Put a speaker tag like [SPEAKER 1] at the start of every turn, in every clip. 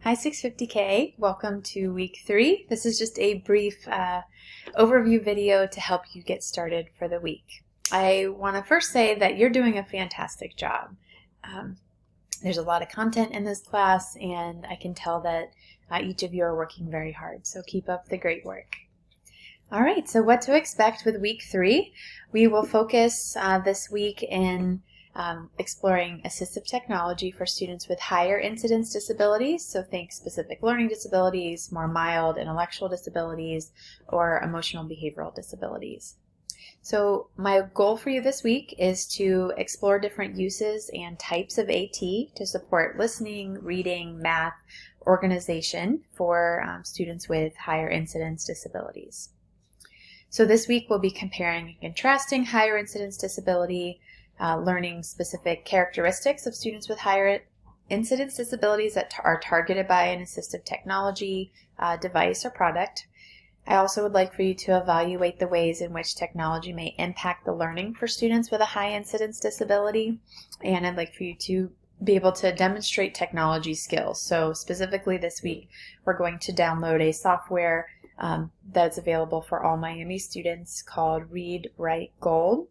[SPEAKER 1] Hi 650K, welcome to week 3. This is just a brief overview video to help you get started for the week. I want to first say that you're doing a fantastic job. There's a lot of content in this class and I can tell that each of you are working very hard, so keep up the great work. Alright, so what to expect with week 3. We will focus this week in exploring assistive technology for students with higher incidence disabilities, so think specific learning disabilities, more mild intellectual disabilities, or emotional behavioral disabilities. So my goal for you this week is to explore different uses and types of AT to support listening, reading, math, organization for students with higher incidence disabilities. So this week we'll be comparing and contrasting higher incidence disability, learning specific characteristics of students with higher incidence disabilities that are targeted by an assistive technology device or product. I also would like for you to evaluate the ways in which technology may impact the learning for students with a high incidence disability, and I'd like for you to be able to demonstrate technology skills. So specifically this week we're going to download a software that's available for all Miami students called Read Write Gold.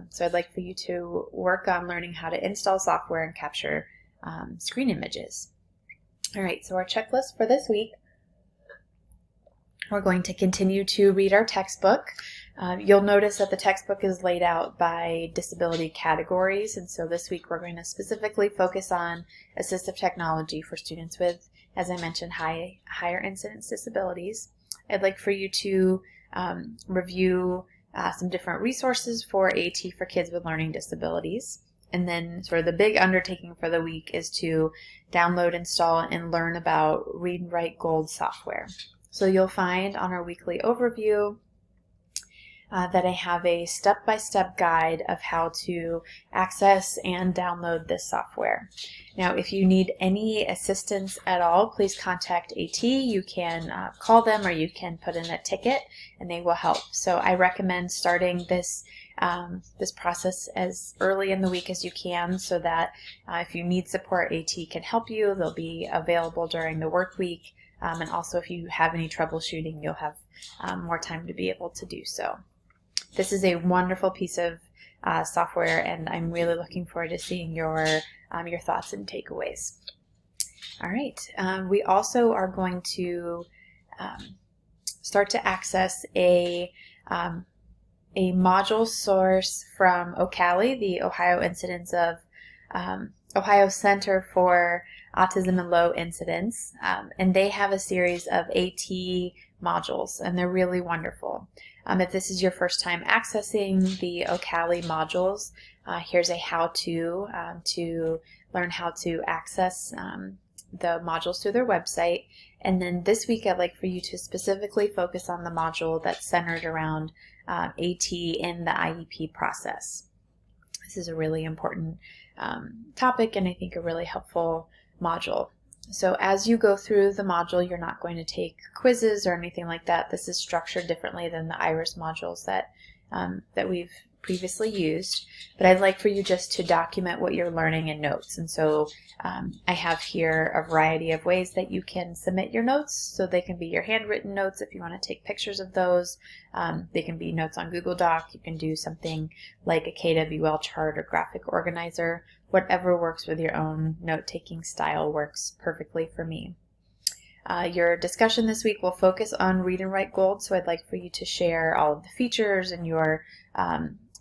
[SPEAKER 1] So I'd like for you to work on learning how to install software and capture screen images. Alright, so our checklist for this week, we're going to continue to read our textbook. You'll notice that the textbook is laid out by disability categories, and so this week we're going to specifically focus on assistive technology for students with, as I mentioned, higher incidence disabilities. I'd like for you to review some different resources for AT for kids with learning disabilities. And then sort of the big undertaking for the week is to download, install, and learn about Read Write Gold software. So you'll find on our weekly overview that I have a step-by-step guide of how to access and download this software. Now, if you need any assistance at all, please contact AT. You can call them or you can put in a ticket and they will help. So I recommend starting this process as early in the week as you can so that if you need support, AT can help you. They'll be available during the work week. And also if you have any troubleshooting, you'll have more time to be able to do so. This is a wonderful piece of software, and I'm really looking forward to seeing your thoughts and takeaways. All right, we also are going to start to access a module source from OCALI, the Ohio Ohio Center for Autism and Low Incidence, and they have a series of AT modules, and they're really wonderful. If this is your first time accessing the OCALI modules, here's a how-to to learn how to access the modules through their website. And then this week I'd like for you to specifically focus on the module that's centered around AT in the IEP process. This is a really important topic and I think a really helpful module. So as you go through the module, you're not going to take quizzes or anything like that. This is structured differently than the IRIS modules that we've previously used. But I'd like for you just to document what you're learning in notes. And so I have here a variety of ways that you can submit your notes. So they can be your handwritten notes if you want to take pictures of those. They can be notes on Google Doc. You can do something like a KWL chart or graphic organizer. Whatever works with your own note-taking style works perfectly for me. Your discussion this week will focus on Read and Write Gold, so I'd like for you to share all of the features and your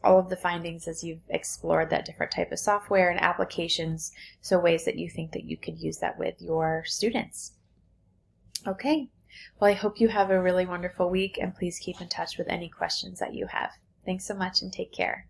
[SPEAKER 1] all of the findings as you've explored that different type of software and applications, so ways that you think that you could use that with your students. Okay, well I hope you have a really wonderful week and please keep in touch with any questions that you have. Thanks so much and take care.